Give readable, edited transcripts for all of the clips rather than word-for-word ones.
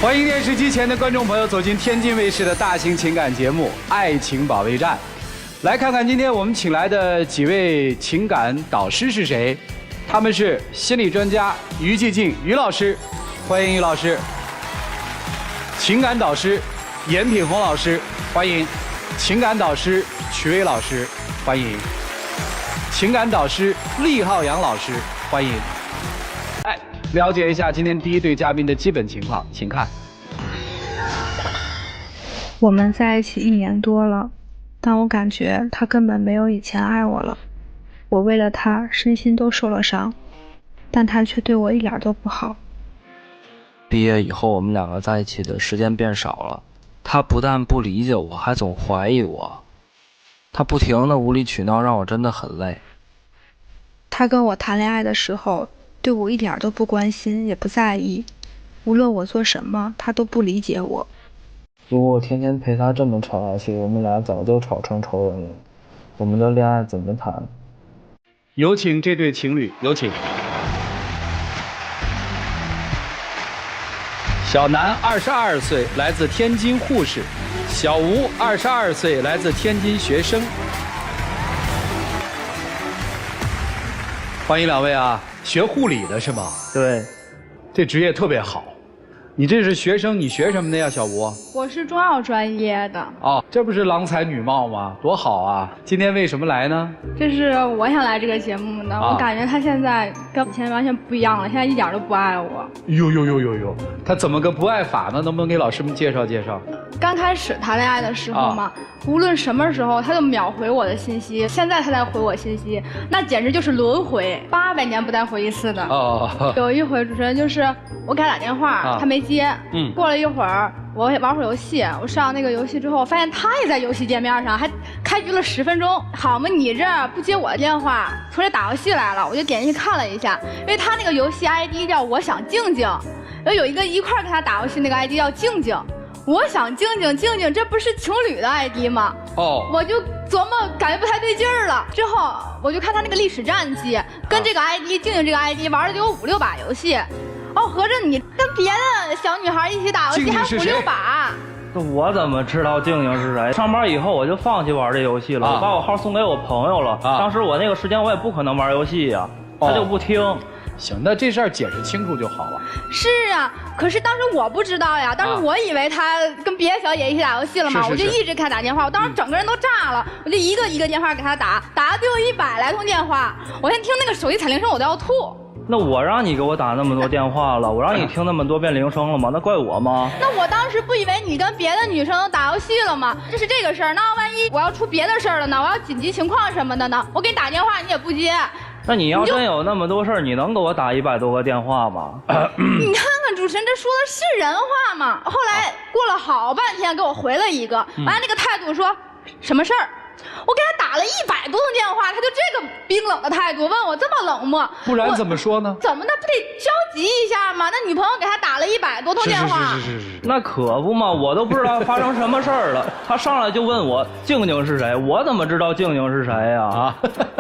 欢迎电视机前的观众朋友走进天津卫视的大型情感节目《爱情保卫战》，来看看今天我们请来的几位情感导师是谁？他们是心理专家于继静于老师，欢迎于老师；情感导师严品红老师，欢迎；情感导师曲薇老师，欢迎；情感导师厉浩洋老师，欢迎。了解一下今天第一对嘉宾的基本情况，请看。我们在一起1年多了，但我感觉他根本没有以前爱我了。我为了他身心都受了伤，但他却对我一点都不好。毕业以后我们两个在一起的时间变少了，他不但不理解我，还总怀疑我。他不停的无理取闹，让我真的很累。他跟我谈恋爱的时候对我一点都不关心也不在意，无论我做什么他都不理解我。如果我天天陪他这么吵下去，我们俩早就吵成仇人了，我们的恋爱怎么谈？有请这对情侣，有请。小南22岁，来自天津护士；小吴22岁，来自天津学生。欢迎两位啊！学护理的是吗？对，这职业特别好。你这是学生，你学什么的呀，小吴？我是中药专业的。哦，这不是郎才女貌吗？多好啊！今天为什么来呢？这是我想来这个节目的。我感觉他现在跟以前完全不一样了，现在一点都不爱我。呦，他怎么个不爱法呢？能不能给老师们介绍介绍？刚开始谈恋爱的时候嘛，无论什么时候他就秒回我的信息。现在他再回我信息，那简直就是轮回，800年不带回一次的。哦，有一回主持人就是我给他打电话，他没接。过了一会儿，我玩会儿游戏，我上那个游戏之后，发现他也在游戏界面上，还开局了10分钟。好嘛，你这不接我的电话，出来打游戏来了。我就点进去看了一下，因为他那个游戏 ID 叫我想静静，有一个一块跟他打游戏那个 ID 叫静静。我想静静，这不是情侣的 ID 吗？我就琢磨，感觉不太对劲儿了。之后我就看他那个历史战绩，跟这个 ID 静静这个 ID 玩了得有5、6把游戏。合着你跟别的小女孩一起打游戏还5、6把。那我怎么知道静静是谁？上班以后我就放弃玩这游戏了，我把我号送给我朋友了。当时我那个时间我也不可能玩游戏呀，他就不听。行，那这事儿解释清楚就好了。是啊，可是当时我不知道呀，当时我以为他跟别的小姐一起打游戏了嘛，我就一直给他打电话，我当时整个人都炸了，我就一个电话给他打了得有100来通电话，我先听那个手机彩铃声我都要吐。那我让你给我打那么多电话了，我让你听那么多遍铃声了吗？那怪我吗？那我当时不以为你跟别的女生打游戏了吗？这是这个事儿，那万一我要出别的事儿了呢？我要紧急情况什么的呢？我给你打电话你也不接。那你要真有那么多事儿，你能给我打100多个电话吗？你看看主持人，这说的是人话吗？后来过了好半天给我回了一个，完了那个态度说什么事儿？我给他打了100多通电话，他就这个冰冷的态度，问我这么冷漠，不然怎么说呢？怎么的不得焦急一下吗？那女朋友给他打了100多通电话，是。那可不嘛，我都不知道发生什么事儿了，他上来就问我静静是谁，我怎么知道静静是谁呀？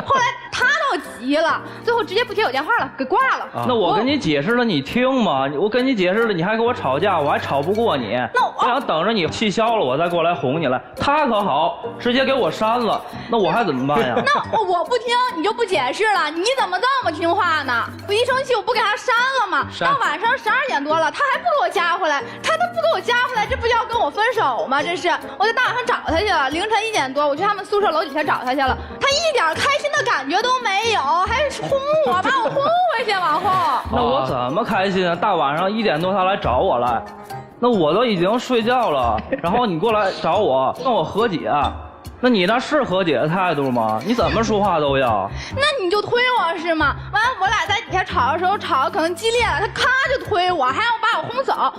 后来他倒急了，最后直接不接我电话了，给挂了。那我跟你解释了，你听吗？我跟你解释了，你还跟我吵架，我还吵不过你。那我想等着你气消了，我再过来哄你来。他可好，直接给我删了，那我还怎么办呀？那我不听，你就不解释了，你怎么这么听话呢？我一生气，我不给他删了吗？到晚上12点多了，他还不给我加回来，他都不给我加回来，这不要跟我分手吗？这是，我在大晚上找他去了，凌晨1点多，我去他们宿舍楼底下找他去了，他一点开心的感觉都没有，还轰我，把我轰回去往后。那我怎么开心啊？大晚上1点多他来找我来，那我都已经睡觉了，然后你过来找我，跟我和解。那你那是和解的态度吗？你怎么说话都要？那你就推我是吗？完了我俩在底下吵的时候吵得可能激烈了，他咔就推我，还要把我轰走。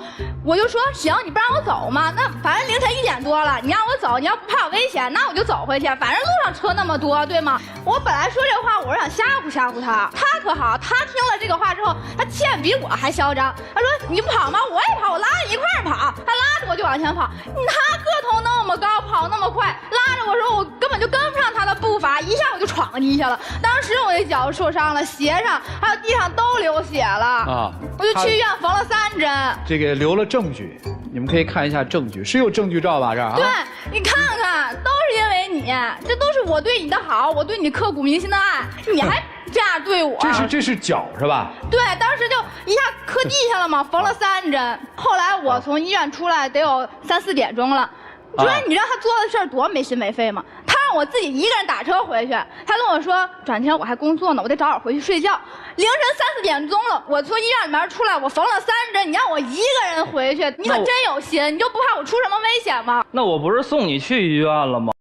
我就说行，你不让我走吗？那反正凌晨1点多了，你让我走，你要不怕我危险，那我就走回去。反正路上车那么多，对吗？我本来说这话，我是想吓唬他，他可好，他听了这个话之后，他气焰比我还嚣张。他说你不跑吗？我也跑，我拉着一块儿跑。他拉着我就往前跑，他个头那么高，跑那么快，拉着我说我根本就跟不上他的步伐，一下我就闯地下了。当时我的脚受伤了，鞋上还有地上都流血了啊！我就去医院缝了3针。这个留了证据，你们可以看一下证据，是有证据照吧？这儿啊。对，你看看，都是因为你，这都是我对你的好，我对你刻骨铭心的爱，你还这样对我。这是脚是吧？对，当时就一下磕地下了嘛，缝了3针。后来我从医院出来得有3、4点钟了。主任，你知道他做的事儿多没心没肺吗？他让我自己一个人打车回去，他跟我说转天我还工作呢，我得早点回去睡觉。凌晨3、4点钟了，我从医院里面出来，我缝了3针，你让我一个人回去，你可真有心，你就不怕我出什么危险吗？那我不是送你去医院了吗？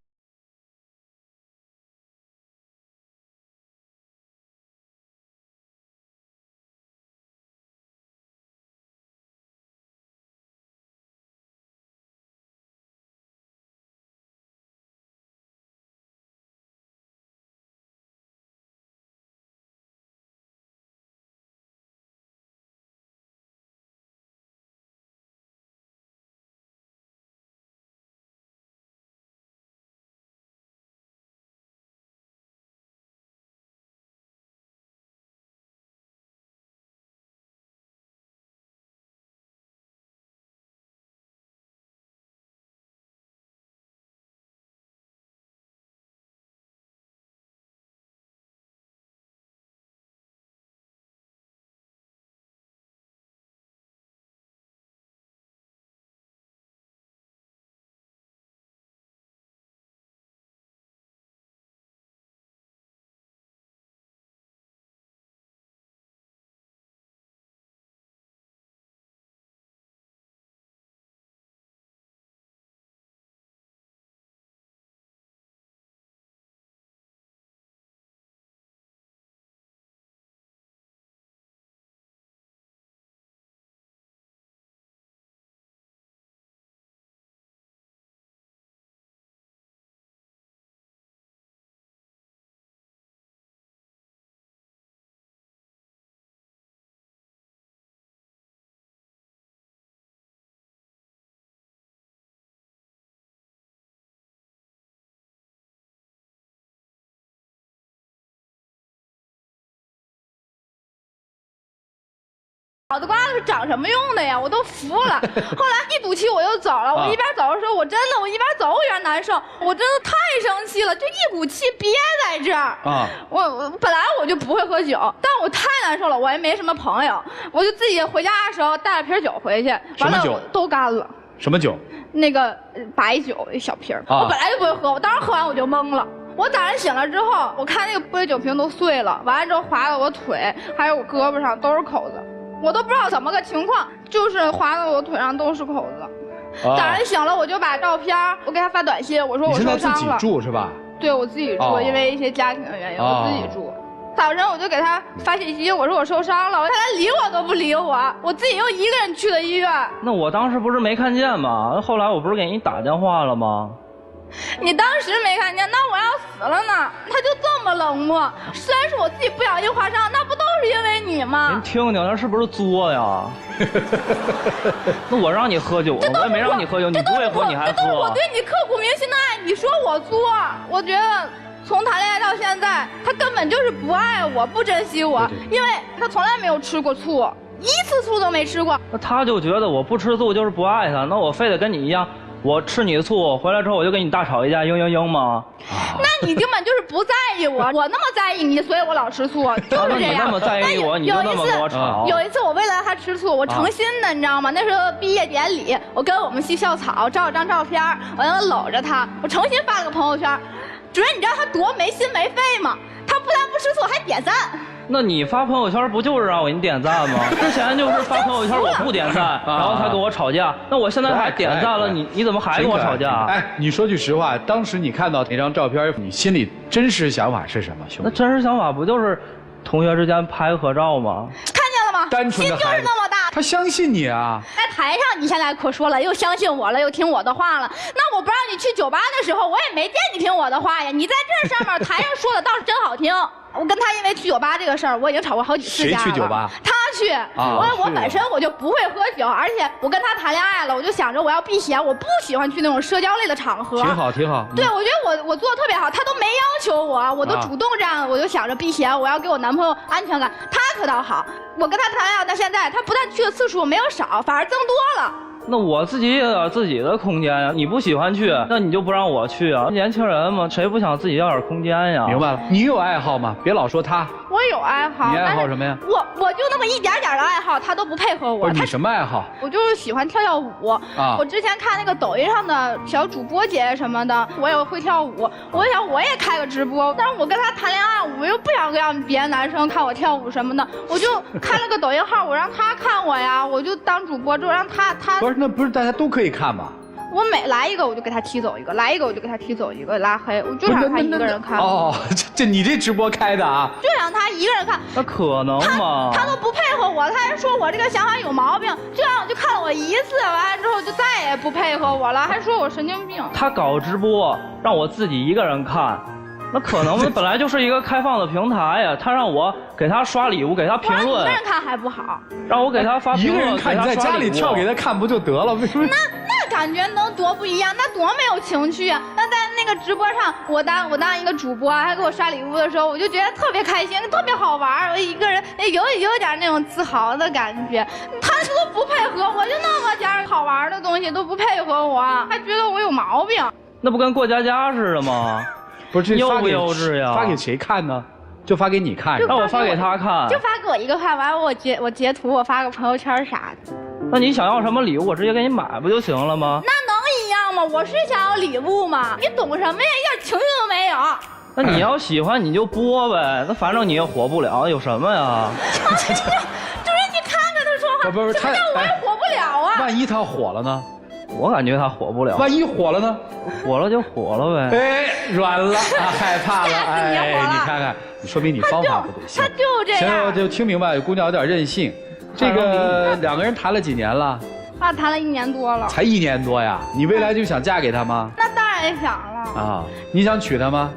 脑子瓜子是长什么用的呀？我都服了。后来一赌气我就走了。我一边走的时候，我一边走我一边难受，我真的太生气了，就一股气憋在这儿啊。我本来我就不会喝酒，但我太难受了，我也没什么朋友，我就自己回家的时候带了瓶酒回去，完了都干了。什么酒？那个白酒一小瓶我本来就不会喝，我当时喝完我就懵了。我早上醒了之后，我看那个玻璃酒瓶都碎了，完了之后划到我腿还有我胳膊上都是口子。我都不知道怎么个情况，就是划到我腿上都是口子。早上醒了，我就把照片，我给他发短信，我说我受伤了。你现在自己住是吧？对，我自己住，因为一些家庭的原因，我自己住。早晨我就给他发信息，我说我受伤了，他连理我都不理我，我自己又一个人去了医院。那我当时不是没看见吗？后来我不是给你打电话了吗？你当时没看见，那我要死了呢。他就这么冷漠，虽然是我自己不小心划伤，那不都是因为你吗？您听听，他是不是作呀？那我让你喝酒了，我也没让你喝酒，你不会喝你还喝。这都是我对你刻骨铭心的爱，你说我作？我觉得从谈恋爱到现在，他根本就是不爱我，不珍惜我，因为他从来没有吃过醋，一次醋都没吃过。那他就觉得我不吃醋就是不爱他，那我非得跟你一样。我吃你的醋，回来之后我就跟你大吵一架，嘤吗？那你根本就是不在意我，我那么在意你，所以我老吃醋，就是这样。你那么在意我，你就那么跟我吵。有一次我为了他吃醋，我诚心的，你知道吗？那时候毕业典礼，我跟我们系校草照了张照片，我让他搂着他，我诚心发了个朋友圈。主任，你知道他多没心没肺吗？他不但不吃醋，还点赞。那你发朋友圈不就是让我给你点赞吗？之前就是发朋友圈我不点赞，然后他跟我吵架。那我现在还点赞了，你怎么还跟我吵架？哎，你说句实话，当时你看到那张照片，你心里真实想法是什么，兄弟？那真实想法不就是同学之间拍个合照吗？看见了吗？单纯的心就是那么大。他相信你啊！在台上你现在可说了，又相信我了，又听我的话了。那我不让你去酒吧的时候，我也没见你听我的话呀。你在这上面台上说的倒是真好听。我跟他因为去酒吧这个事儿，我已经吵过好几次架了。谁去酒吧？他去。我本身我就不会喝酒，而且我跟他谈恋爱了，我就想着我要避嫌，我不喜欢去那种社交类的场合。挺好，挺好。对，我觉得我做的特别好，他都没要求我都主动这样，我就想着避嫌，我要给我男朋友安全感。他可倒好，我跟他谈恋爱到现在，他不但去的次数没有少，反而增多了。那我自己也有自己的空间呀，你不喜欢去，那你就不让我去啊？年轻人嘛，谁不想自己要点空间呀？明白了，你有爱好吗？别老说他。我有爱好。你爱好什么呀？我就那么一点点的爱好，他都不配合我。不是你什么爱好？我就是喜欢跳舞啊。我之前看那个抖音上的小主播姐什么的，我也会跳舞。我想我也开个直播，但是我跟他谈恋爱，我又不想让别的男生看我跳舞什么的，我就开了个抖音号，我让他看我呀，我就当主播之后让他。不是，那不是大家都可以看吗？我每来一个我就给他踢走一个，来一个我就给他踢走一个，拉黑，我就让他一个人看。哦，这你这直播开的啊？就让他一个人看。那可能吗？他都不配合我，他还说我这个想法有毛病，这样就看了我一次，完了之后就再也不配合我了，还说我神经病。他搞直播让我自己一个人看。那可能本来就是一个开放的平台呀，他让我给他刷礼物，给他评论。一个人看还不好，让我给他发评论，一个人看，你在家里跳给他看不就得了？为什么？那感觉能多不一样，那多没有情趣啊！那在那个直播上，我当一个主播，还给我刷礼物的时候，我就觉得特别开心，特别好玩。我一个人有点那种自豪的感觉。他都不配合，我就那么点好玩的东西都不配合我，还觉得我有毛病。那不跟过家家似的吗？不是，幼不幼稚呀？发给谁看呢？就发给你看，让我发给他看，就发给我一个看，完我截图，我发个朋友圈啥的。那你想要什么礼物，我直接给你买不就行了吗？那能一样吗？我是想要礼物嘛，你懂什么呀？一点情绪都没有。那你要喜欢你就播呗，那反正你也火不了，有什么呀？就是你看看他说话，不是他我也火不了啊。万一他火了呢？我感觉他火不了。万一火了呢？火了就火了呗。哎，软了，害怕了。哎，你看看，说明你方法不对。他就这样。行，我就听明白，姑娘有点任性。这个两个人谈了几年了？啊，谈了1年多了。才1年多呀？你未来就想嫁给他吗？那当然想了。啊，你想娶她吗？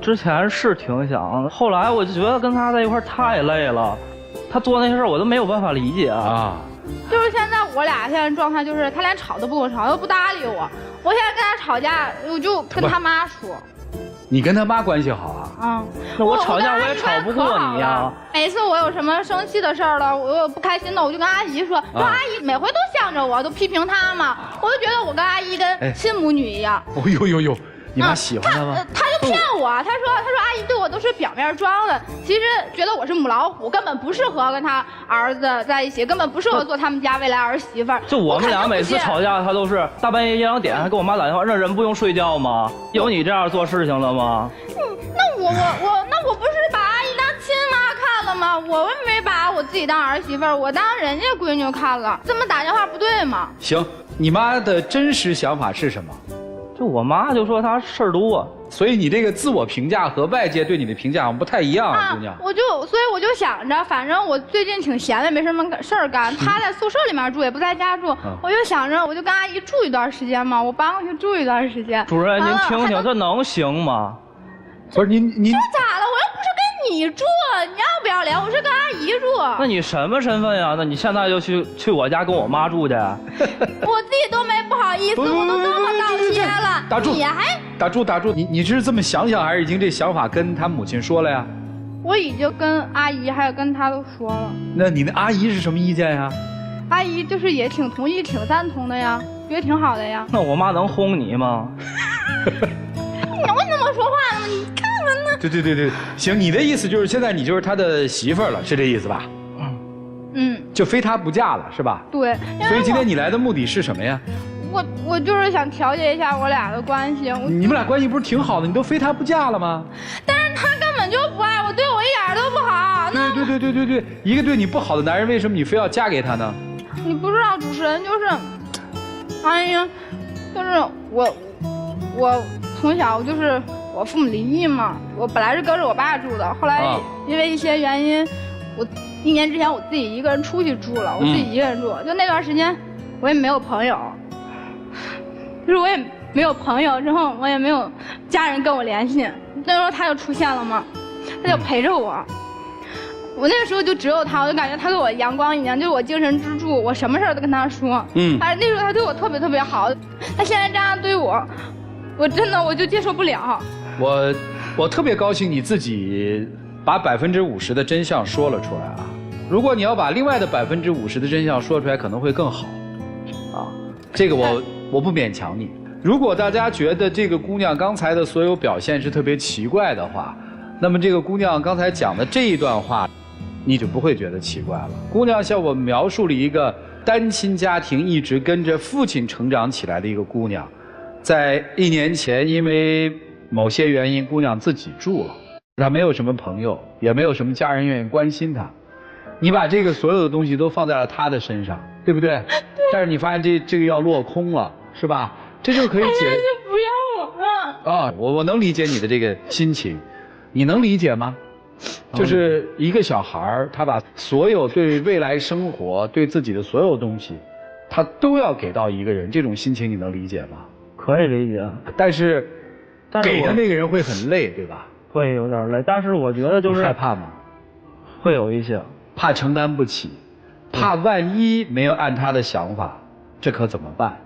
之前是挺想，后来我就觉得跟他在一块太累了，他做那些事我都没有办法理解啊。就是现在我俩现在状态就是他连吵都不跟我吵，都不搭理我。我现在跟他吵架，我就跟他妈说。你跟他妈关系好啊？嗯，那我吵架我也吵不过你呀。每次我有什么生气的事儿了，我有不开心的，我就跟阿姨说，阿姨每回都向着我，都批评他嘛。我就觉得我跟阿姨跟亲母女一样。哦呦，你妈喜欢他吗？他就骗我，他说阿姨对我都是表面装的，其实觉得我是母老虎，根本不适合跟他儿子在一起，根本不适合做他们家未来儿媳妇儿。就我们俩每次吵架，他都是大半夜1、2点还给我妈打电话，那人不用睡觉吗？有你这样做事情的吗？那我不是把阿姨当亲妈看了吗？我没把我自己当儿媳妇儿，我当人家闺女看了，这么打电话不对吗？行，你妈的真实想法是什么？就我妈就说她事儿多，所以你这个自我评价和外界对你的评价不太一样，姑娘。所以我就想着，反正我最近挺闲的，没什么事儿干。她在宿舍里面住，也不在家住，我就想着，我就跟阿姨住一段时间嘛，我搬过去住一段时间。主任，您听听，这能行吗？不是您这咋了？我又不是跟你住，你要不要脸？我是跟阿姨住。那你什么身份呀？那你现在就去我家跟我妈住去？我自己都没不好意思，我都这么道歉了，打住！你还打住！你是这么想，还是已经这想法跟他母亲说了呀？我已经跟阿姨还有跟他都说了。那你那阿姨是什么意见呀？阿姨就是也挺同意、挺赞同的呀，觉得挺好的呀。那我妈能轰你吗？你为什么说话呢？你看看呢？对，行，你的意思就是现在你就是他的媳妇儿了，是这意思吧？就非他不嫁了，是吧？对。所以今天你来的目的是什么呀？我就是想调节一下我俩的关系。你们俩关系不是挺好的？你都非他不嫁了吗？但是他根本就不爱我，对我一点都不好。对，一个对你不好的男人，为什么你非要嫁给他呢？你不知道，主持人就是，哎呀，就是我从小就是我父母离异嘛，我本来是跟着我爸住的，后来因为一些原因，我1年之前我自己一个人出去住了，我自己一个人住，就那段时间我也没有朋友，就是我也没有朋友，之后我也没有家人跟我联系。那时候他就出现了嘛，他就陪着我。我那个时候就只有他，我就感觉他对我阳光一样，就是我精神支柱，我什么事儿都跟他说。那时候他对我特别特别好，他现在这样对我，我真的我就接受不了。我特别高兴你自己把50%的真相说了出来啊！如果你要把另外的50%的真相说出来，可能会更好。啊，这个我不勉强你。如果大家觉得这个姑娘刚才的所有表现是特别奇怪的话，那么这个姑娘刚才讲的这一段话，你就不会觉得奇怪了。姑娘向我们描述了一个单亲家庭一直跟着父亲成长起来的一个姑娘，在1年前因为某些原因，姑娘自己住了，她没有什么朋友，也没有什么家人愿意关心她。你把这个所有的东西都放在了她的身上，对不对？但是你发现这个要落空了，是吧？这就可以解。就不要我了。啊，我能理解你的这个心情，你能理解吗？就是一个小孩儿，他把所有对未来生活、对自己的所有东西，他都要给到一个人，这种心情你能理解吗？可以理解，但是给的那个人会很累，对吧？会有点累，但是我觉得就是害怕吗？会有一些，怕承担不起，怕万一没有按他的想法，这可怎么办？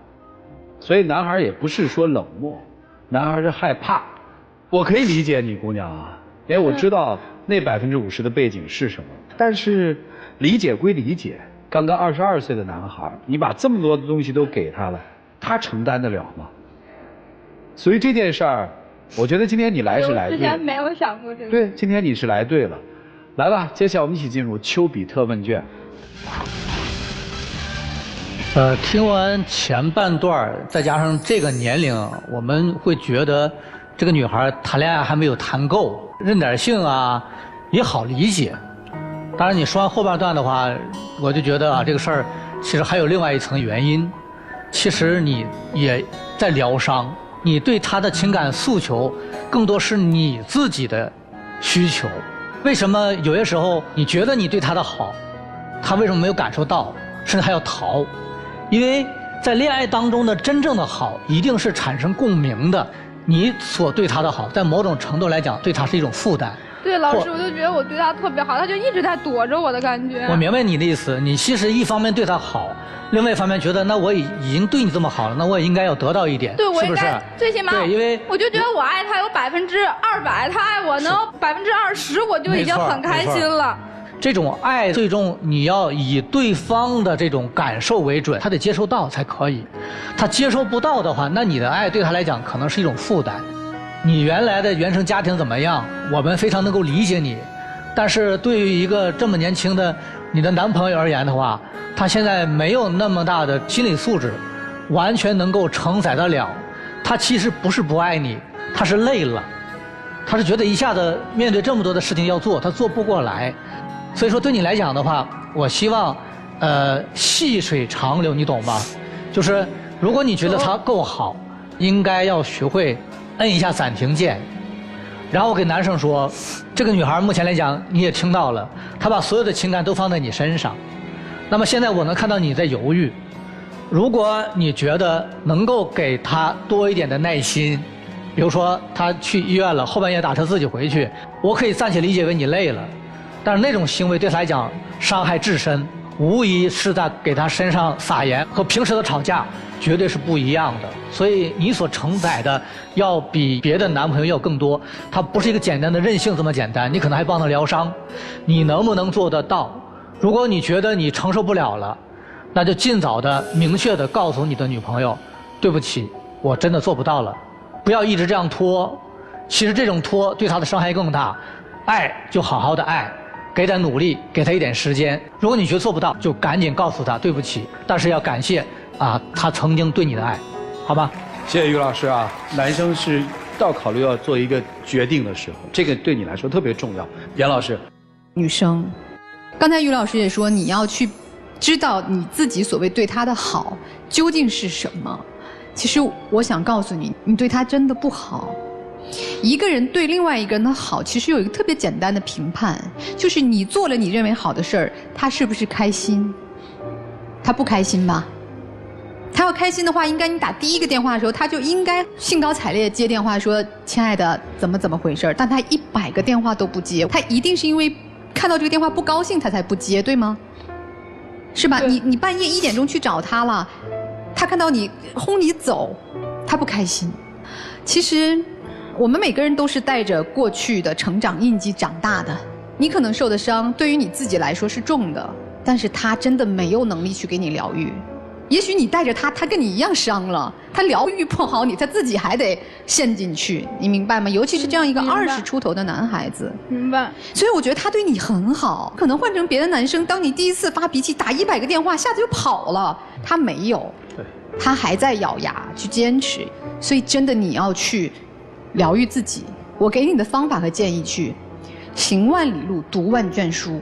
所以男孩也不是说冷漠，男孩是害怕。我可以理解你姑娘啊，因为我知道那50%的背景是什么，但是理解归理解，刚刚22岁的男孩，你把这么多的东西都给他了，他承担得了吗？所以这件事儿，我觉得今天你来是来对的。之前没有想过这个。对，今天你是来对了。来吧，接下来我们一起进入丘比特问卷。听完前半段，再加上这个年龄，我们会觉得这个女孩谈恋爱还没有谈够，任点性啊也好理解。当然，你说完后半段的话，我就觉得啊，这个事儿其实还有另外一层原因。其实你也在疗伤，你对她的情感诉求更多是你自己的需求。为什么有些时候你觉得你对她的好，她为什么没有感受到，甚至还要逃？因为在恋爱当中的真正的好，一定是产生共鸣的。你所对她的好，在某种程度来讲，对她是一种负担。对，老师，我就觉得我对她特别好，她就一直在躲着我的感觉。我明白你的意思，你其实一方面对她好，另外一方面觉得，那我已经对你这么好了，那我也应该要得到一点，对，我是不是？最起码，对，因为我就觉得我爱她有200%，她爱我能20%，我就已经很开心了。这种爱最终你要以对方的这种感受为准，他得接受到才可以。他接受不到的话，那你的爱对他来讲可能是一种负担。你原来的原生家庭怎么样，我们非常能够理解你，但是对于一个这么年轻的你的男朋友而言的话，他现在没有那么大的心理素质，完全能够承载得了。他其实不是不爱你，他是累了，他是觉得一下子面对这么多的事情要做，他做不过来。所以说对你来讲的话，我希望细水长流，你懂吗？就是如果你觉得他够好，应该要学会摁一下暂停键。然后我给男生说，这个女孩目前来讲你也听到了，她把所有的情感都放在你身上。那么现在我能看到你在犹豫，如果你觉得能够给她多一点的耐心，比如说她去医院了，后半夜打车自己回去，我可以暂且理解为你累了。但是那种行为对他来讲伤害至深，无疑是在给他身上撒盐，和平时的吵架绝对是不一样的。所以你所承载的要比别的男朋友要更多，他不是一个简单的任性这么简单，你可能还帮他疗伤。你能不能做得到？如果你觉得你承受不了了，那就尽早的明确的告诉你的女朋友，对不起，我真的做不到了，不要一直这样拖。其实这种拖对他的伤害更大，爱就好好的爱，给点努力，给他一点时间。如果你觉得做不到，就赶紧告诉他对不起，但是要感谢啊他曾经对你的爱，好吧？谢谢于老师啊，男生是到考虑要做一个决定的时候，这个对你来说特别重要。严老师，女生，刚才于老师也说，你要去知道你自己所谓对他的好究竟是什么。其实我想告诉你，你对他真的不好。一个人对另外一个人的好，其实有一个特别简单的评判，就是你做了你认为好的事儿，他是不是开心？他不开心吧？他要开心的话，应该你打第一个电话的时候，他就应该兴高采烈接电话说：“亲爱的，怎么回事？”但他100个电话都不接，他一定是因为看到这个电话不高兴，他才不接，对吗？是吧？你半夜1点钟去找他了，他看到你轰你走，他不开心。其实，我们每个人都是带着过去的成长印记长大的。你可能受的伤，对于你自己来说是重的，但是他真的没有能力去给你疗愈。也许你带着他，他跟你一样伤了，他疗愈不好你，他自己还得陷进去，你明白吗？尤其是这样一个20出头的男孩子，明白。所以我觉得他对你很好。可能换成别的男生，当你第一次发脾气，打100个电话，下次就跑了，他没有，他还在咬牙去坚持。所以真的你要去疗愈自己。我给你的方法和建议去行万里路，读万卷书。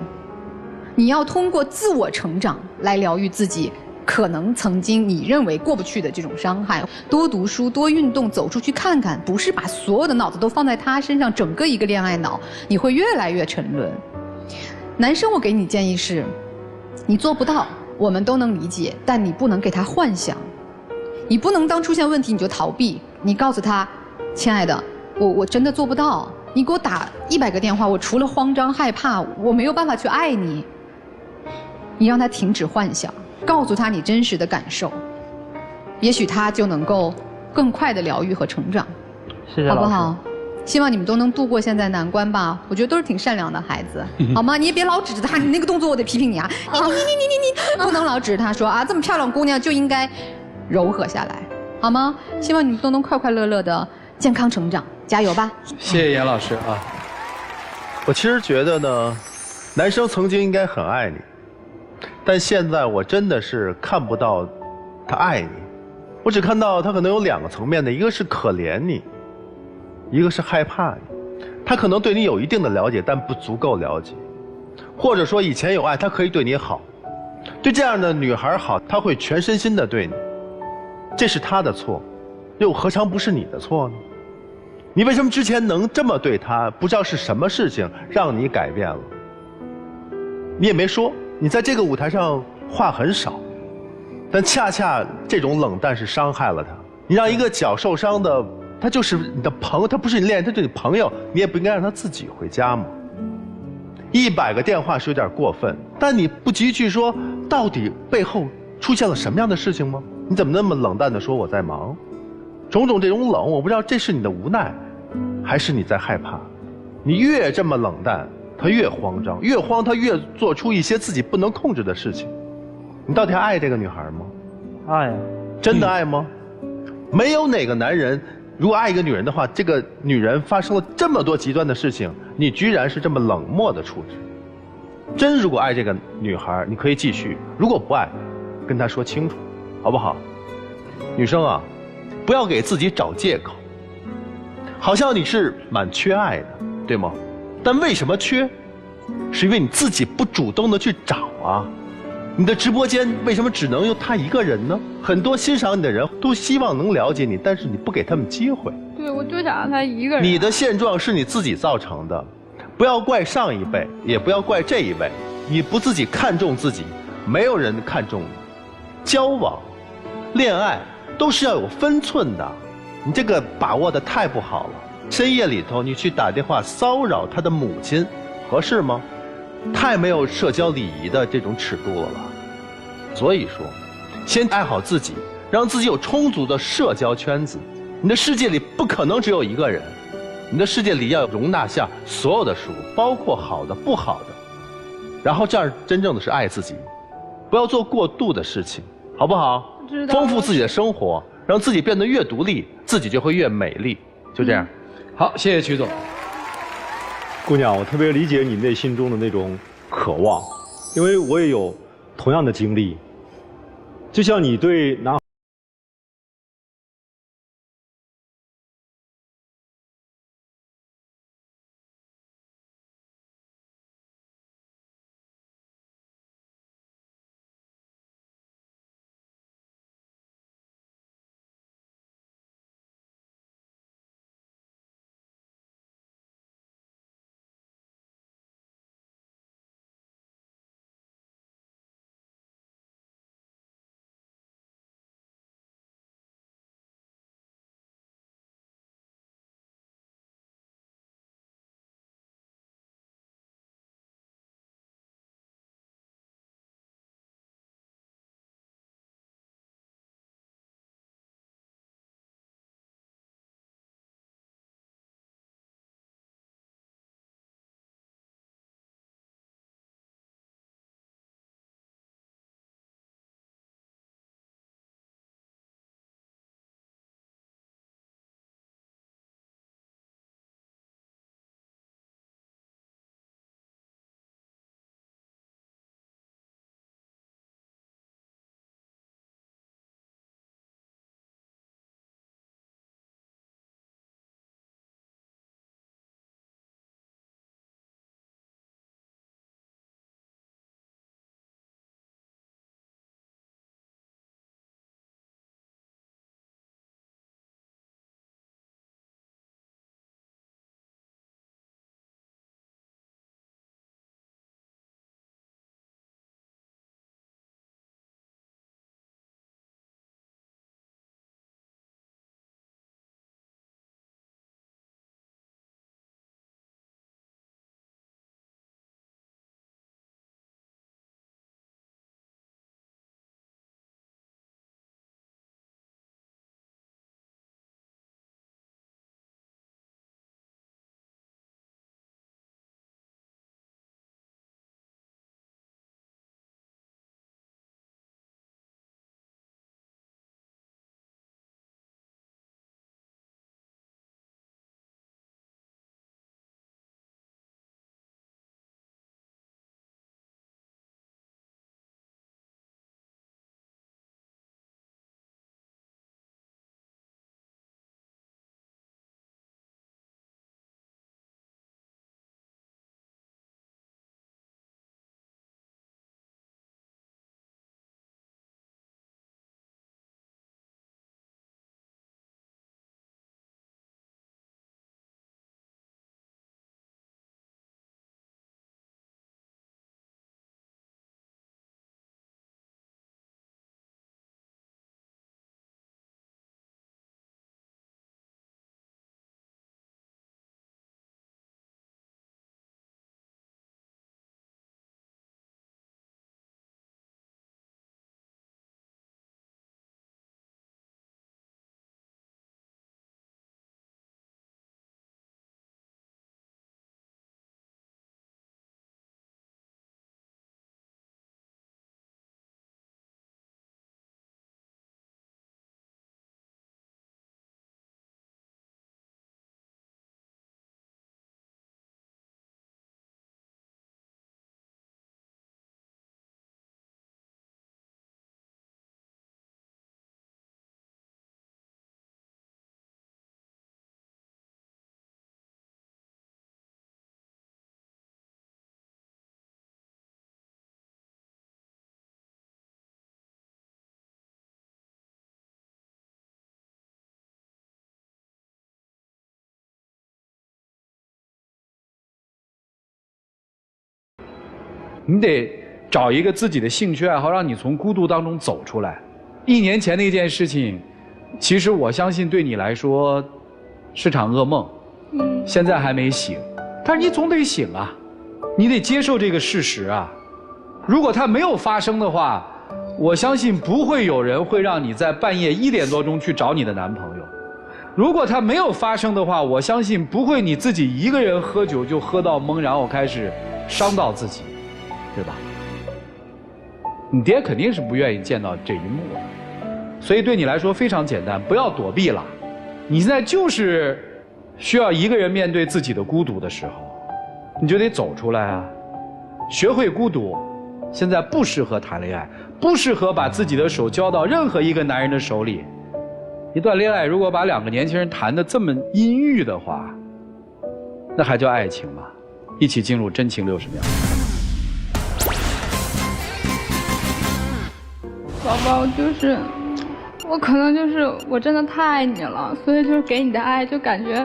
你要通过自我成长来疗愈自己。可能曾经你认为过不去的这种伤害，多读书，多运动，走出去看看，不是把所有的脑子都放在他身上，整个一个恋爱脑，你会越来越沉沦。男生，我给你建议是，你做不到，我们都能理解，但你不能给他幻想，你不能当出现问题你就逃避，你告诉他，亲爱的，我真的做不到，你给我打100个电话，我除了慌张害怕，我没有办法去爱你。你让他停止幻想。告诉他你真实的感受，也许他就能够更快的疗愈和成长，谢谢老师，好不好？希望你们都能度过现在难关吧。我觉得都是挺善良的孩子，好吗？你也别老指着他，你那个动作我得批评你啊！你不能老指着他说啊，这么漂亮姑娘就应该柔和下来，好吗？希望你们都能快快乐乐的健康成长，加油吧！谢谢严老师啊。我其实觉得呢，男生曾经应该很爱你。但现在我真的是看不到他爱你，我只看到他可能有2个层面的，一个是可怜你，一个是害怕你。他可能对你有一定的了解，但不足够了解，或者说以前有爱，他可以对你好，对这样的女孩好，他会全身心的对你，这是他的错，又何尝不是你的错呢？你为什么之前能这么对他？不知道是什么事情让你改变了，你也没说。你在这个舞台上话很少，但恰恰这种冷淡是伤害了他。你让一个脚受伤的，他就是你的朋友，他不是你恋人，他是你朋友，你也不应该让他自己回家嘛。100个电话是有点过分，但你不急去说到底背后出现了什么样的事情吗？你怎么那么冷淡的说我在忙？种种这种冷，我不知道这是你的无奈，还是你在害怕。你越这么冷淡，他越慌张，越慌他越做出一些自己不能控制的事情。你到底还爱这个女孩吗？爱呀。真的爱吗？没有哪个男人如果爱一个女人的话，这个女人发生了这么多极端的事情，你居然是这么冷漠的处置。真如果爱这个女孩，你可以继续；如果不爱，跟她说清楚，好不好？女生啊，不要给自己找借口。好像你是蛮缺爱的，对吗？但为什么缺？是因为你自己不主动的去找啊。你的直播间为什么只能有他一个人呢？很多欣赏你的人都希望能了解你，但是你不给他们机会。对，我就想让他一个人。你的现状是你自己造成的，不要怪上一辈，也不要怪这一辈。你不自己看重自己，没有人看重你。交往、恋爱都是要有分寸的，你这个把握的太不好了。深夜里头你去打电话骚扰他的母亲，合适吗？太没有社交礼仪的这种尺度了。所以说，先爱好自己，让自己有充足的社交圈子。你的世界里不可能只有一个人，你的世界里要容纳下所有的事物，包括好的、不好的。然后这样真正的是爱自己，不要做过度的事情，好不好？丰富自己的生活，让自己变得越独立，自己就会越美丽。就这样。好，谢谢曲总。姑娘，我特别理解你内心中的那种渴望，因为我也有同样的经历。就像你对男你得找一个自己的兴趣爱好，让你从孤独当中走出来。1年前那件事情，其实我相信对你来说是场噩梦，现在还没醒，但是你总得醒啊，你得接受这个事实啊。如果它没有发生的话，我相信不会有人会让你在半夜1点多钟去找你的男朋友。如果它没有发生的话，我相信不会你自己一个人喝酒就喝到懵，然后开始伤到自己，对吧？你爹肯定是不愿意见到这一幕的，所以对你来说非常简单，不要躲避了。你现在就是需要一个人面对自己的孤独的时候，你就得走出来啊，学会孤独。现在不适合谈恋爱，不适合把自己的手交到任何一个男人的手里。一段恋爱如果把2个年轻人谈得这么阴郁的话，那还叫爱情吗？一起进入真情60秒。宝宝，就是我可能就是我真的太爱你了，所以就是给你的爱就感觉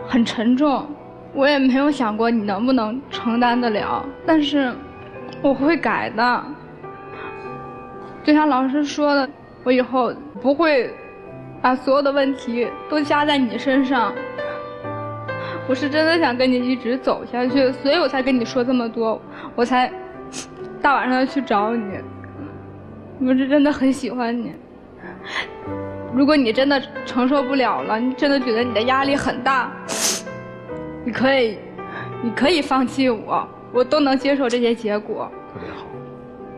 很沉重，我也没有想过你能不能承担得了，但是我会改的。就像老师说的，我以后不会把所有的问题都加在你身上。我是真的想跟你一直走下去，所以我才跟你说这么多，我才大晚上去找你。我是真的很喜欢你。如果你真的承受不了了，你真的觉得你的压力很大，你可以放弃我，我都能接受这些结果。特别好。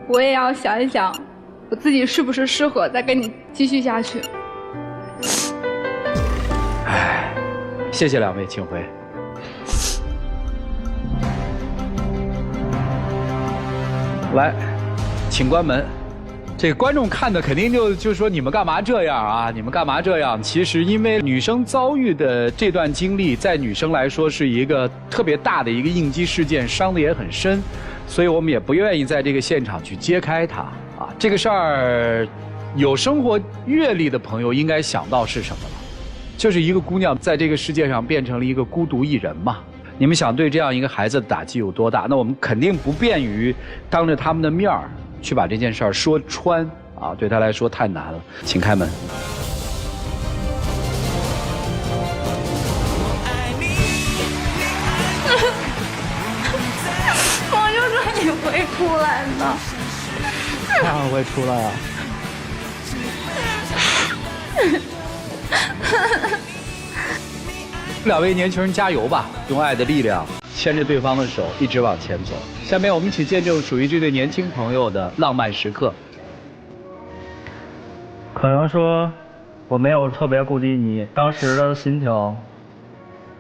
我也要想一想，我自己是不是适合再跟你继续下去。唉，谢谢2位，请回。来，请关门。这个观众看的肯定就说你们干嘛这样啊？你们干嘛这样？其实因为女生遭遇的这段经历，在女生来说是一个特别大的一个应激事件，伤得也很深，所以我们也不愿意在这个现场去揭开它啊。这个事儿，有生活阅历的朋友应该想到是什么了，就是一个姑娘在这个世界上变成了一个孤独一人嘛。你们想对这样一个孩子的打击有多大？那我们肯定不便于当着他们的面儿去把这件事儿说穿啊，对他来说太难了。请开门。我就说你会出来的。当然会出来啊。2位年轻人加油吧，用爱的力量牵着对方的手一直往前走。下面我们一起见证属于这对年轻朋友的浪漫时刻。可能说我没有特别顾及你当时的心情，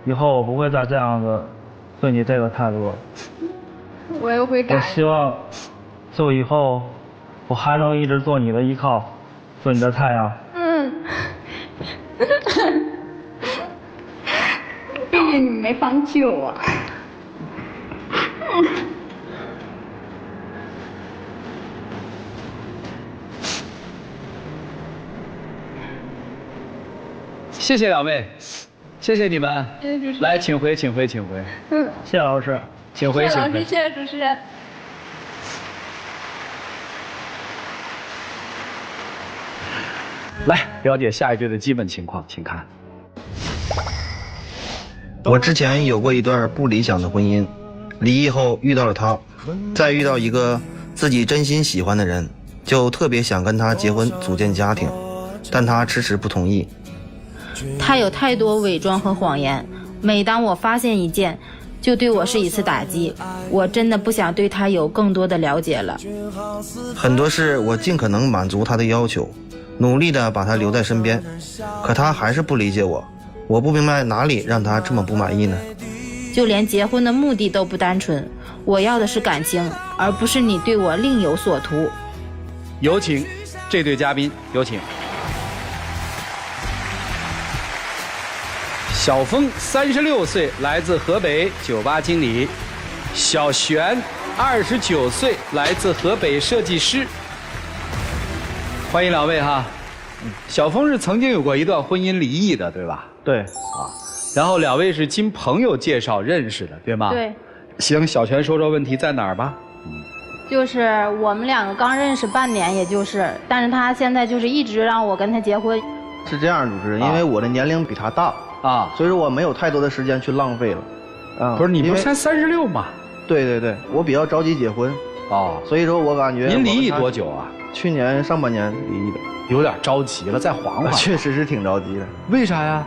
以后我不会再这样子对你这个态度。我也会改。我希望就以后我还能一直做你的依靠，做你的太阳。毕竟你没放弃我。谢谢2位，谢谢你们。谢谢主持人。来，请回，请回，请回。谢谢老师，请回，请回。谢谢主持人。来，了解下一对的基本情况，请看。我之前有过一段不理想的婚姻，离异后遇到了他，再遇到一个自己真心喜欢的人，就特别想跟他结婚组建家庭，但他迟迟不同意。他有太多伪装和谎言，每当我发现一件，就对我是一次打击。我真的不想对他有更多的了解了。很多事我尽可能满足他的要求，努力的把他留在身边，可他还是不理解我。我不明白哪里让他这么不满意呢？就连结婚的目的都不单纯，我要的是感情，而不是你对我另有所图。有请这对嘉宾，有请。小峰36岁，来自河北，酒吧经理；小璇29岁，来自河北，设计师。欢迎2位哈。小峰是曾经有过一段婚姻离异的，对吧？对。啊，然后2位是经朋友介绍认识的，对吗？对。行，小璇说说问题在哪儿吧。就是我们两个刚认识半年，也就是，但是他现在就是一直让我跟他结婚。是这样，主持人，因为我的年龄比他大啊，所以说我没有太多的时间去浪费了。不是你不是才36吗？对对对，我比较着急结婚。哦，所以说我感觉。您离异多久啊？去年上半年离异的。有点着急了，再缓缓。确实是挺着急的。为啥呀？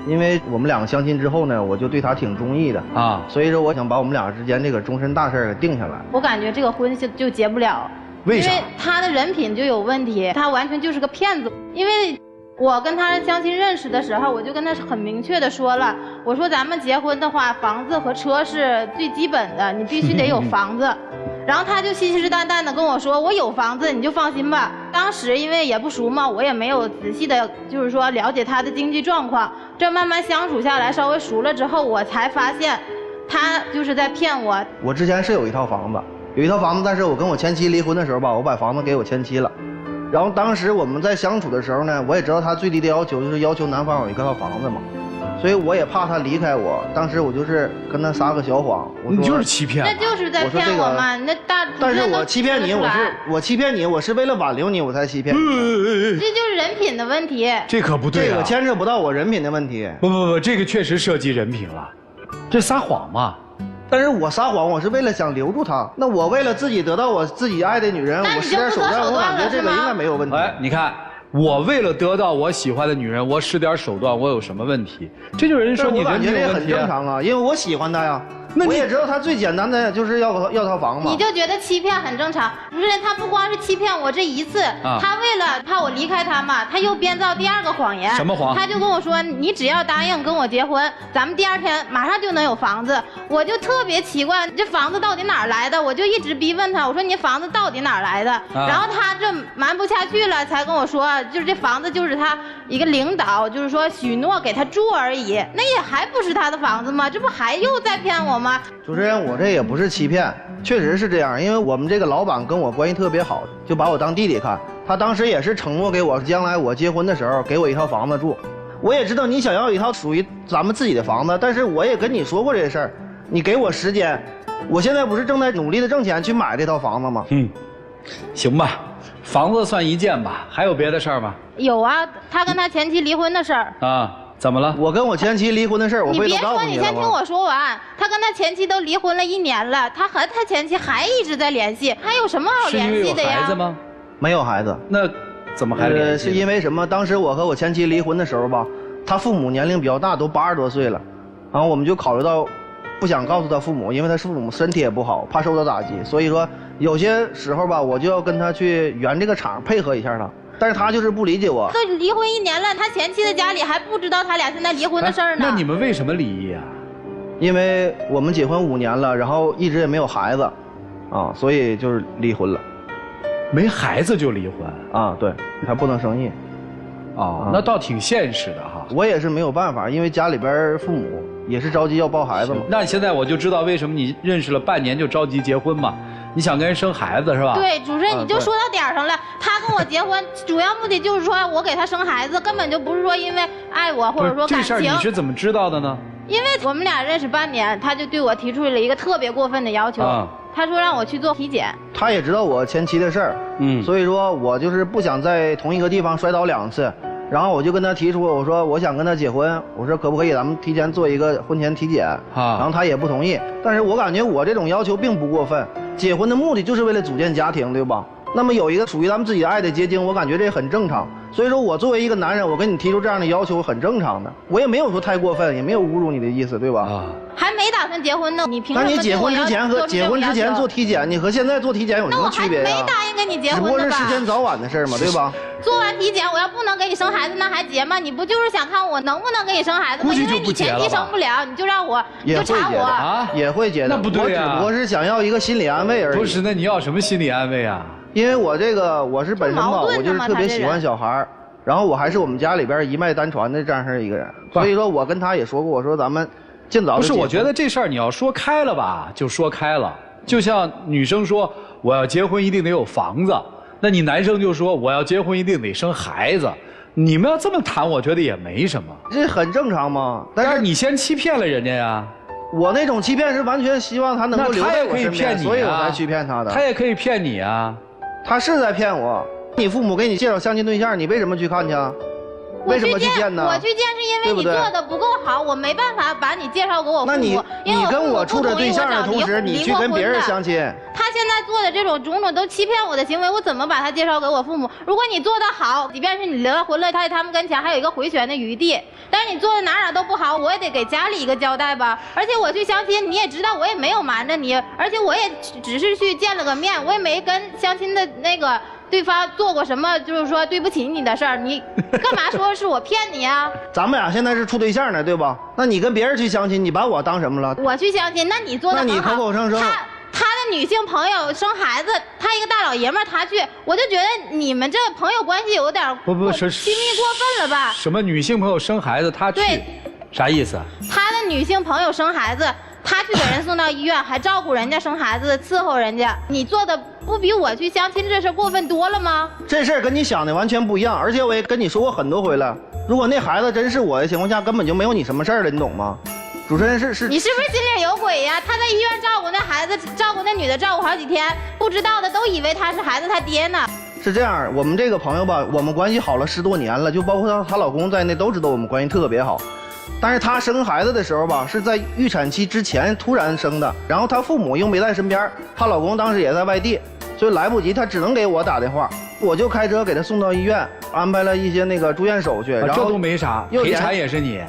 因为我们两个相亲之后呢，我就对他挺中意的啊，所以说我想把我们俩之间这个终身大事给定下来。我感觉这个婚就结不了。为啥？因为他的人品就有问题，他完全就是个骗子。因为我跟他相亲认识的时候，我就跟他很明确的说了，我说咱们结婚的话，房子和车是最基本的，你必须得有房子。然后他就信誓旦旦的跟我说，我有房子，你就放心吧。当时因为也不熟嘛，我也没有仔细的，就是说了解他的经济状况。这慢慢相处下来，稍微熟了之后，我才发现，他就是在骗我。我之前是有一套房子，但是我跟我前妻离婚的时候吧，我把房子给我前妻了。然后当时我们在相处的时候呢，我也知道他最低的要求就是要求男方有一套房子嘛。所以我也怕他离开我，当时我就是跟他撒个小谎，我说你就是欺骗，那就是在骗我嘛，那大。但是我欺骗你，我欺骗你，我是为了挽留你，我才欺骗。这就是人品的问题。这可不对啊，这个牵扯不到我人品的问题。不，这个确实涉及人品了，这撒谎嘛。但是我撒谎，我是为了想留住他。那我为了自己得到我自己爱的女人，我使点手段，我感觉这个应该没有问题。哎，你看。我为了得到我喜欢的女人，我使点手段，我有什么问题？这就是人说你人品有问题。我感觉这很正常啊，因为我喜欢她呀。那我也知道他最简单的就是要套房嘛。你就觉得欺骗很正常？不是，他不光是欺骗我这一次，他为了怕我离开他嘛，他又编造第二个谎言。什么谎？他就跟我说，你只要答应跟我结婚，咱们第二天马上就能有房子。我就特别奇怪，这房子到底哪儿来的？我就一直逼问他，我说你房子到底哪儿来的？然后他这瞒不下去了，才跟我说，就是这房子就是他一个领导，就是说许诺给他住而已，那也还不是他的房子吗？这不还又在骗我吗？主持人，我这也不是欺骗，确实是这样，因为我们这个老板跟我关系特别好，就把我当弟弟看。他当时也是承诺给我，将来我结婚的时候给我一套房子住。我也知道你想要一套属于咱们自己的房子，但是我也跟你说过这事儿，你给我时间，我现在不是正在努力的挣钱去买这套房子吗？行吧，房子算一件吧，还有别的事儿吗？有啊，他跟他前妻离婚的事儿啊。怎么了？我跟我前妻离婚的事儿，我你别说，你先听我说完。他跟他前妻都离婚了1年了，他和他前妻还一直在联系，还有什么好联系的呀？是因为有孩子吗？没有孩子。那怎么还联系？是因为什么？当时我和我前妻离婚的时候吧，他父母年龄比较大，都80多岁了，然后我们就考虑到不想告诉他父母，因为他父母身体也不好，怕受到打击，所以说有些时候吧，我就要跟他去圆这个场，配合一下他。但是他就是不理解我。都离婚1年了，他前妻的家里还不知道他俩现在离婚的事儿呢。那你们为什么离异啊？因为我们结婚5年了，然后一直也没有孩子，所以就是离婚了。没孩子就离婚啊？对，还不能生育。那倒挺现实的哈。我也是没有办法，因为家里边父母也是着急要抱孩子嘛。那现在我就知道为什么你认识了半年就着急结婚嘛。你想跟人生孩子是吧？对，主持人你就说到点儿上了。他跟我结婚主要目的就是说我给他生孩子，根本就不是说因为爱我或者说感情。这事儿你是怎么知道的呢？因为我们俩认识半年，他就对我提出了一个特别过分的要求。他说让我去做体检。他也知道我前妻的事儿，所以说我就是不想在同一个地方摔倒2次。然后我就跟他提出，我说我想跟他结婚，我说可不可以咱们提前做一个婚前体检然后他也不同意。但是我感觉我这种要求并不过分，结婚的目的就是为了组建家庭，对吧？那么有一个属于咱们自己的爱的结晶，我感觉这很正常。所以说我作为一个男人，我跟你提出这样的要求很正常的，我也没有说太过分，也没有侮辱你的意思，对吧？还没打算结婚呢，你凭什么？那你结婚之前和结婚之前做体检，你和现在做体检有什么区别呀？那我还没答应跟你结婚呢吧？只不过是时间早晚的事嘛，对吧？做完体检，我要不能给你生孩子，那还结吗？你不就是想看我能不能给你生孩子吗？因为你前期生不了，你就让我，你就查我啊，也会结的。那不对呀，我只不过是想要一个心理安慰而已。不是，那你要什么心理安慰啊？因为我这个我是本身吧，我就是特别喜欢小孩，然后我还是我们家里边一脉单传的这样式一个人，所以说我跟他也说过，我说咱们尽早。不是，我觉得这事儿你要说开了吧，就说开了。就像女生说我要结婚一定得有房子，那你男生就说我要结婚一定得生孩子。你们要这么谈，我觉得也没什么，这很正常嘛。但是你先欺骗了人家呀。我那种欺骗是完全希望他能够留在我身边，所以我才去骗他的。他也可以骗你啊，他是在骗我。你父母给你介绍相亲对象，你为什么去看去啊？为什么去见呢？我去见是因为你做的不够好，我没办法把你介绍给我父母。那你跟我处着对象的同时，你去跟别人相亲。他现在做的这种种种都欺骗我的行为，我怎么把他介绍给我父母？如果你做的好，即便是你离了婚了，在他们跟前还有一个回旋的余地。但是你做的哪都不好，我也得给家里一个交代吧。而且我去相亲，你也知道我也没有瞒着你，而且我也只是去见了个面，我也没跟相亲的那个对方做过什么，就是说对不起你的事儿，你干嘛说是我骗你啊？咱们俩现在是处对象呢，对吧？那你跟别人去相亲，你把我当什么了？我去相亲，那你做的很好。那你口口声声。他的女性朋友生孩子，他一个大老爷们儿他去，我就觉得你们这朋友关系有点亲密过分了吧？什么女性朋友生孩子他去？对，啥意思啊？他的女性朋友生孩子，他去给人送到医院，还照顾人家生孩子，伺候人家，你做的不比我去相亲这事过分多了吗？这事儿跟你想的完全不一样，而且我也跟你说过很多回了，如果那孩子真是我的情况下，根本就没有你什么事儿了，你懂吗？主持人是你是不是心里有鬼呀？他在医院照顾那孩子，照顾那女的，照顾好几天，不知道的都以为他是孩子他爹呢。是这样，我们这个朋友吧，我们关系好了10多年了，就包括她老公在内都知道我们关系特别好。但是她生孩子的时候吧，是在预产期之前突然生的，然后她父母又没在身边，她老公当时也在外地，所以来不及，她只能给我打电话，我就开车给她送到医院，安排了一些那个住院手续。然后这都没啥，陪产也是你。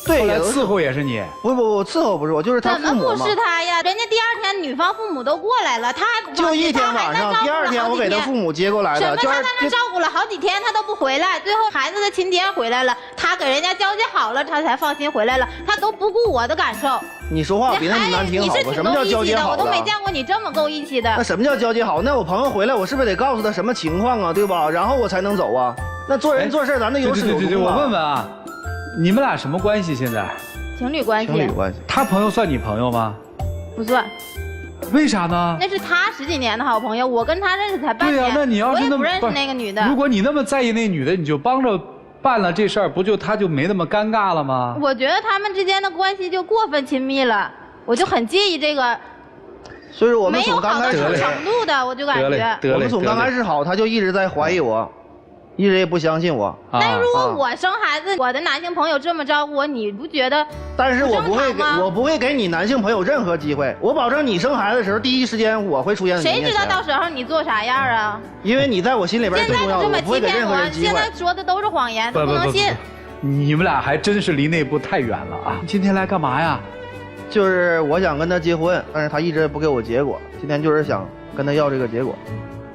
对，后来伺候也是你。不，伺候不是我，就是他父母嘛。怎么不是他呀？人家第二天女方父母都过来了，他就一天晚上，第二天我给他父母接过来的。什么？他在那照顾了好几天，他都不回来，最后孩子的亲爹回来了，他给人家交接好了，他才放心回来了，他都不顾我的感受。你说话比那么难听好吧？什么叫交接好？我都没见过你这么够义气的。那什么叫交接好？那我朋友回来，我是不是得告诉他什么情况啊？对吧？然后我才能走啊。那做人做事咱得有始有终啊。我问问啊，你们俩什么关系现在？情侣关系。情侣关系。他朋友算你朋友吗？不算。为啥呢？那是他10几年的好朋友，我跟他认识才半年。对呀，那你要是那么我也不认识那个女的。如果你那么在意那女的，你就帮着办了这事儿，不就他就没那么尴尬了吗？我觉得他们之间的关系就过分亲密了，我就很介意这个。所以我们从刚开始没有好到什么程度的，我就感觉。我们从刚开始好，他就一直在怀疑我。一直也不相信我。那如果我生孩子，我的男性朋友这么照顾我，你不觉得？但是我不会给你男性朋友任何机会，我保证你生孩子的时候，第一时间我会出现在你面前。谁知道到时候你做啥样啊？因为你在我心里边最重要的，我不会给任何人机会。现在说的都是谎言，不能信。你们俩还真是离那步太远了啊！今天来干嘛呀？就是我想跟他结婚，但是他一直不给我结果。今天就是想跟他要这个结果。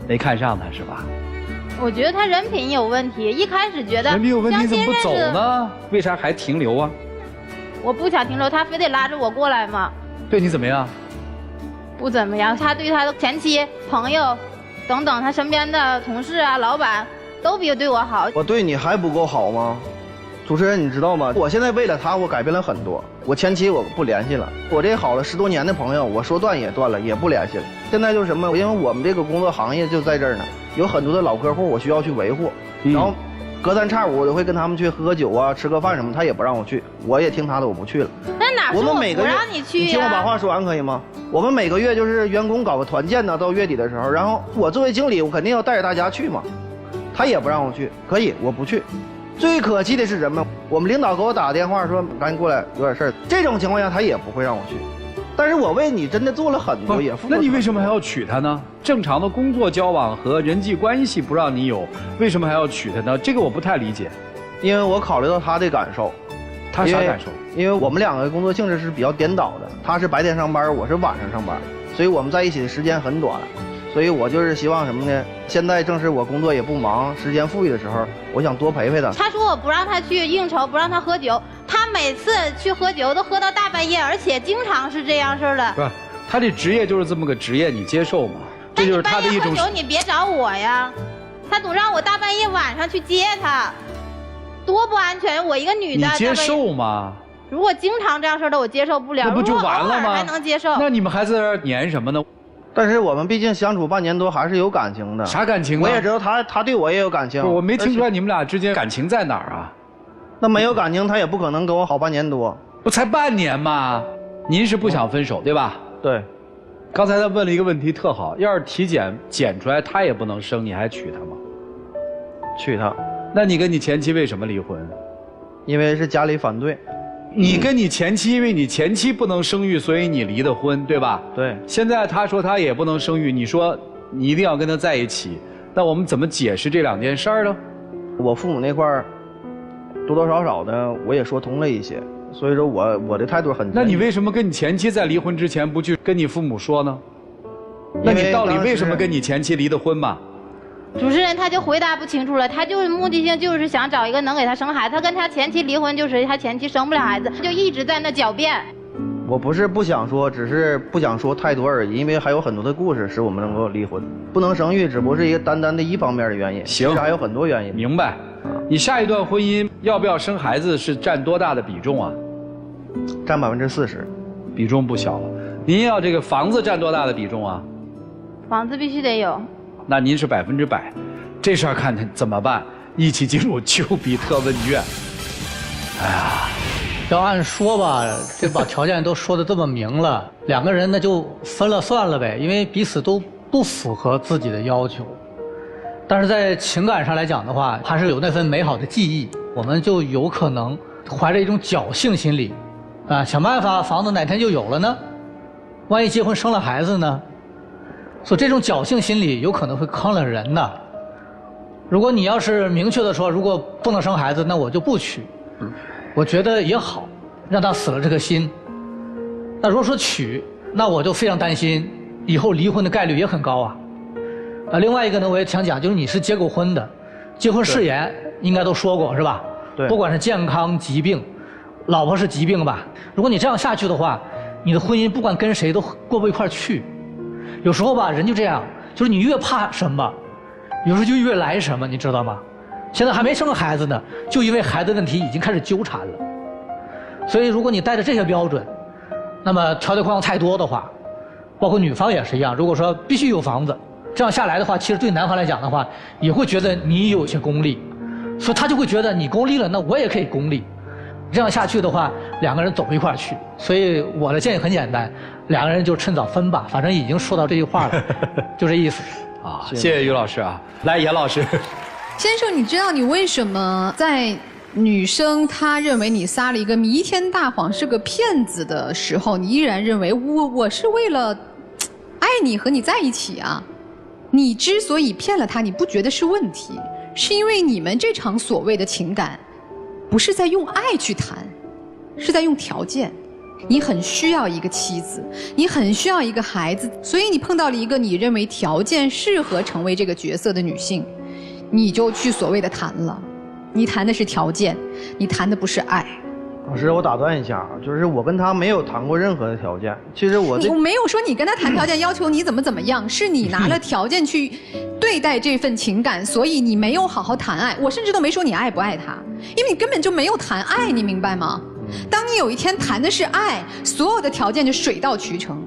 没看上他是吧？我觉得他人品有问题，一开始觉得人品有问题怎么不走呢？为啥还停留啊？我不想停留，他非得拉着我过来嘛。对你怎么样？不怎么样，他对他的前妻、朋友等等，他身边的同事啊、老板都比对我好。我对你还不够好吗？主持人，你知道吗？我现在为了他，我改变了很多。我前妻我不联系了，我这好了10多年的朋友，我说断也断了，也不联系了。现在就是什么？因为我们这个工作行业就在这儿呢，有很多的老客户，我需要去维护。然后隔三差五我就会跟他们去喝酒啊、吃个饭什么，他也不让我去，我也听他的，我不去了。那哪说我不让你去呀？你听我把话说完可以吗？我们每个月就是员工搞个团建呢，到月底的时候，然后我作为经理，我肯定要带着大家去嘛。他也不让我去，可以，我不去。最可气的是什么？我们领导给我打个电话说赶紧过来，有点事儿。这种情况下他也不会让我去，但是我为你真的做了很多，也付出。那你为什么还要娶她呢？正常的工作交往和人际关系不让你有，为什么还要娶她呢？这个我不太理解。因为我考虑到他的感受。他啥感受？因为我们两个工作性质是比较颠倒的，他是白天上班，我是晚上上班，所以我们在一起的时间很短。所以我就是希望什么呢？现在正是我工作也不忙，时间富裕的时候，我想多陪陪他。他说我不让他去应酬，不让他喝酒，他每次去喝酒都喝到大半夜，而且经常是这样式的。不是，他这职业就是这么个职业，你接受吗？这就是他的一种。喝酒你别找我呀，他总让我大半夜晚上去接他，多不安全！我一个女的，你接受吗？如果经常这样式的，我接受不了。那不就完了吗？还能接受？那你们还在这儿黏什么呢？但是我们毕竟相处半年多，还是有感情的。啥感情啊？我也知道他对我也有感情。我没听出来你们俩之间感情在哪儿啊？那没有感情，他也不可能跟我好半年多。不才半年吗？您是不想分手对吧？对。刚才他问了一个问题特好，要是体检检出来他也不能生，你还娶她吗？娶她。那你跟你前妻为什么离婚？因为是家里反对。你跟你前妻，因为你前妻不能生育，所以你离的婚，对吧？对。现在他说他也不能生育，你说你一定要跟他在一起，那我们怎么解释这两件事儿呢？我父母那块儿多多少少的我也说通了一些，所以说我的态度很。那你为什么跟你前妻在离婚之前不去跟你父母说呢？那你到底为什么跟你前妻离的婚嘛？主持人他就回答不清楚了，他就是目的性就是想找一个能给他生孩子，他跟他前妻离婚就是他前妻生不了孩子，就一直在那狡辩。我不是不想说，只是不想说太多而已，因为还有很多的故事使我们能够离婚。不能生育只不过是一个单单的一方面的原因，行，其实还有很多原因。明白。你下一段婚姻要不要生孩子是占多大的比重啊？占40%，比重不小了。您要这个房子占多大的比重啊？房子必须得有。那您是100%，这事儿看怎么办？一起进入丘比特问卷。哎呀，要按说吧，这把条件都说的这么明了，两个人那就分了算了呗，因为彼此都不符合自己的要求。但是在情感上来讲的话，还是有那份美好的记忆，我们就有可能怀着一种侥幸心理，想办法房子哪天就有了呢？万一结婚生了孩子呢？所以这种侥幸心理有可能会坑了人的。如果你要是明确的说，如果不能生孩子，那我就不娶，我觉得也好，让他死了这个心。那如果说娶，那我就非常担心，以后离婚的概率也很高啊。另外一个呢，我也想讲，就是你是结过婚的，结婚誓言应该都说过是吧？对。不管是健康疾病，老婆是疾病吧，如果你这样下去的话，你的婚姻不管跟谁都过不一块去。有时候吧，人就这样，就是你越怕什么，有时候就越来什么，你知道吗？现在还没生孩子呢，就因为孩子问题已经开始纠缠了。所以如果你带着这些标准，那么条条框框太多的话，包括女方也是一样，如果说必须有房子，这样下来的话，其实对男方来讲的话，也会觉得你有些功利，所以他就会觉得你功利了，那我也可以功利。这样下去的话，两个人走不一块去。所以我的建议很简单，两个人就趁早分吧，反正已经说到这句话了，就这意思。啊，谢谢于老师啊。来，严老师。先生，你知道你为什么在女生她认为你撒了一个弥天大谎是个骗子的时候，你依然认为我是为了爱你和你在一起啊？你之所以骗了她，你不觉得是问题，是因为你们这场所谓的情感不是在用爱去谈，是在用条件。你很需要一个妻子，你很需要一个孩子，所以你碰到了一个你认为条件适合成为这个角色的女性，你就去所谓的谈了。你谈的是条件，你谈的不是爱。老师，我打断一下，就是我跟他没有谈过任何的条件。其实我没有说你跟他谈条件，要求你怎么样，是你拿了条件去对待这份情感，所以你没有好好谈爱。我甚至都没说你爱不爱他，因为你根本就没有谈爱，你明白吗？当你有一天谈的是爱，所有的条件就水到渠成。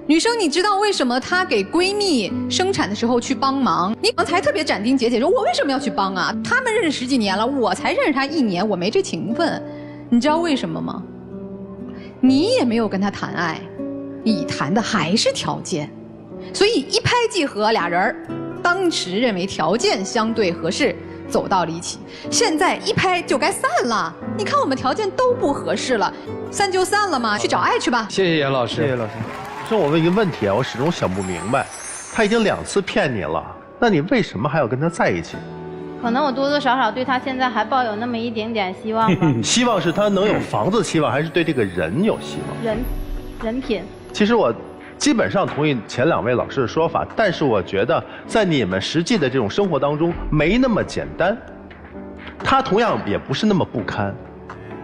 女生，你知道为什么她给闺蜜生产的时候去帮忙？你才特别斩钉截铁说，我为什么要去帮啊？他们认识10几年了，我才认识他1年，我没这情分。你知道为什么吗？你也没有跟他谈爱，你谈的还是条件，所以一拍即合，俩人当时认为条件相对合适，走到了一起。现在一拍就该散了，你看我们条件都不合适了，散就散了嘛，去找爱去吧。谢谢严老师。谢谢老师。所以我问一个问题啊，我始终想不明白，他已经2次骗你了，那你为什么还要跟他在一起？可能我多多少少对他现在还抱有那么一点点希望吧。希望是他能有房子的希望，还是对这个人有希望？人品。其实我基本上同意前2位老师的说法，但是我觉得在你们实际的这种生活当中没那么简单。他同样也不是那么不堪。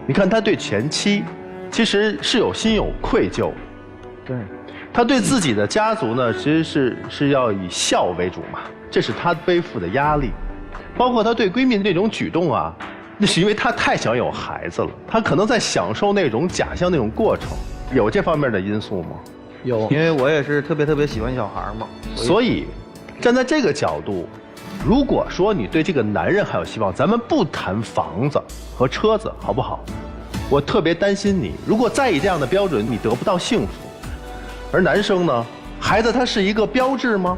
你看他对前妻其实是有心有愧疚，对，他对自己的家族呢，其实是要以孝为主嘛，这是他背负的压力。包括他对闺蜜的这种举动啊，那是因为他太想有孩子了，他可能在享受那种假象那种过程，有这方面的因素吗？有，因为我也是特别喜欢小孩嘛。所以站在这个角度，如果说你对这个男人还有希望，咱们不谈房子和车子好不好？我特别担心你，如果再以这样的标准，你得不到幸福。而男生呢，孩子他是一个标志吗？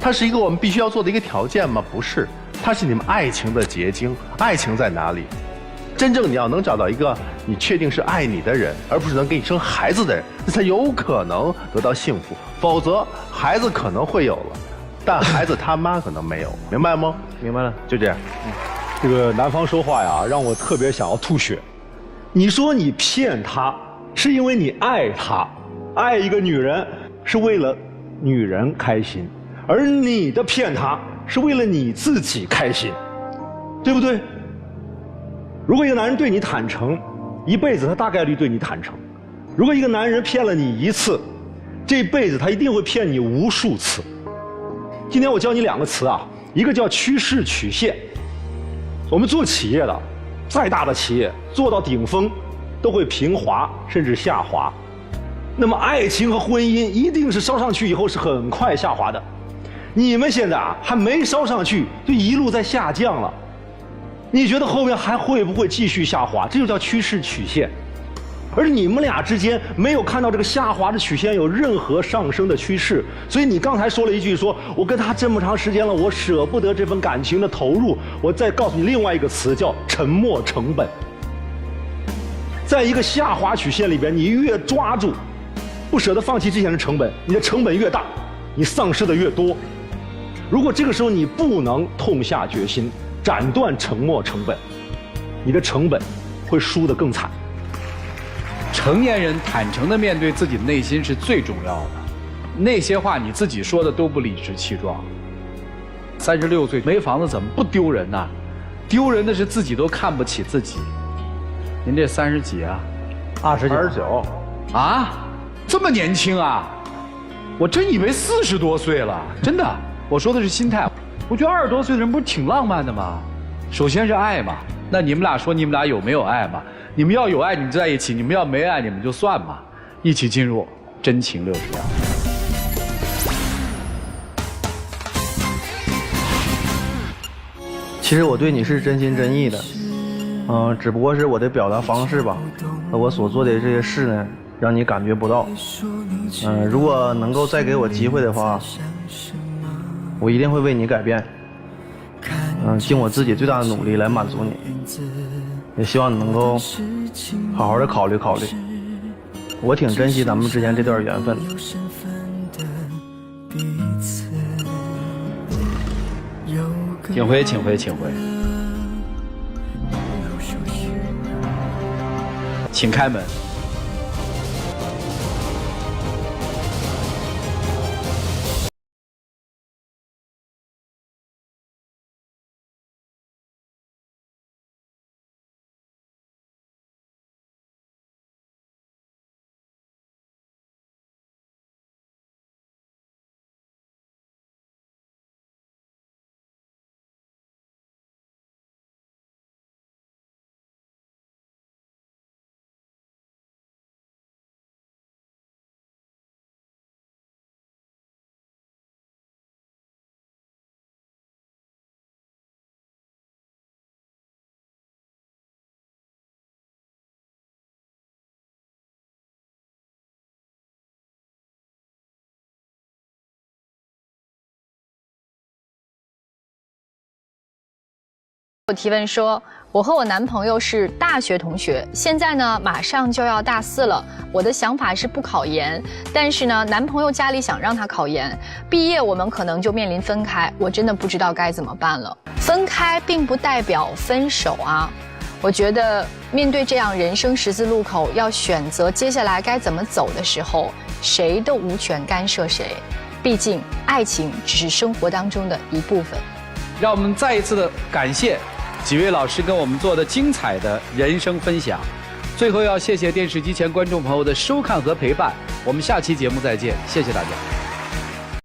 他是一个我们必须要做的一个条件吗？不是，他是你们爱情的结晶。爱情在哪里？真正你要能找到一个你确定是爱你的人，而不是能给你生孩子的人，那才有可能得到幸福。否则，孩子可能会有了，但孩子他妈可能没有，明白吗？明白了，就这样。这个男方说话呀，让我特别想要吐血。你说你骗他，是因为你爱他，爱一个女人是为了女人开心，而你的骗他是为了你自己开心，对不对？如果一个男人对你坦诚，一辈子他大概率对你坦诚；如果一个男人骗了你一次，这辈子他一定会骗你无数次。今天我教你2个词啊，一个叫趋势曲线。我们做企业的，再大的企业做到顶峰，都会平滑甚至下滑。那么爱情和婚姻一定是烧上去以后是很快下滑的。你们现在啊还没烧上去，就一路在下降了。你觉得后面还会不会继续下滑？这就叫趋势曲线。而你们俩之间没有看到这个下滑的曲线有任何上升的趋势，所以你刚才说了一句说我跟他这么长时间了，我舍不得这份感情的投入。我再告诉你另外一个词叫沉没成本。在一个下滑曲线里边，你越抓住不舍得放弃之前的成本，你的成本越大，你丧失的越多。如果这个时候你不能痛下决心斩断沉没成本，你的成本会输得更惨。成年人坦诚地面对自己的内心是最重要的，那些话你自己说的都不理直气壮。36岁没房子怎么不丢人呢？丢人的是自己都看不起自己。您这30几啊？29啊？这么年轻啊？我真以为40多岁了，真的。我说的是心态。我觉得20多岁的人不是挺浪漫的吗？首先是爱嘛，那你们俩说你们俩有没有爱嘛？你们要有爱你们在一起，你们要没爱你们就算嘛，一起进入真情60秒。其实我对你是真心真意的，只不过是我的表达方式吧，和我所做的这些事呢，让你感觉不到。如果能够再给我机会的话，我一定会为你改变，尽我自己最大的努力来满足你，也希望你能够好好的考虑考虑。我挺珍惜咱们之间这段缘分的。请回，请回，请回，请开门。有提问说，我和我男朋友是大学同学，现在呢马上就要大4了。我的想法是不考研，但是呢男朋友家里想让他考研，毕业我们可能就面临分开，我真的不知道该怎么办了。分开并不代表分手啊，我觉得面对这样人生十字路口要选择接下来该怎么走的时候，谁都无权干涉谁，毕竟爱情只是生活当中的一部分。让我们再一次的感谢几位老师跟我们做的精彩的人生分享。最后要谢谢电视机前观众朋友的收看和陪伴，我们下期节目再见，谢谢大家。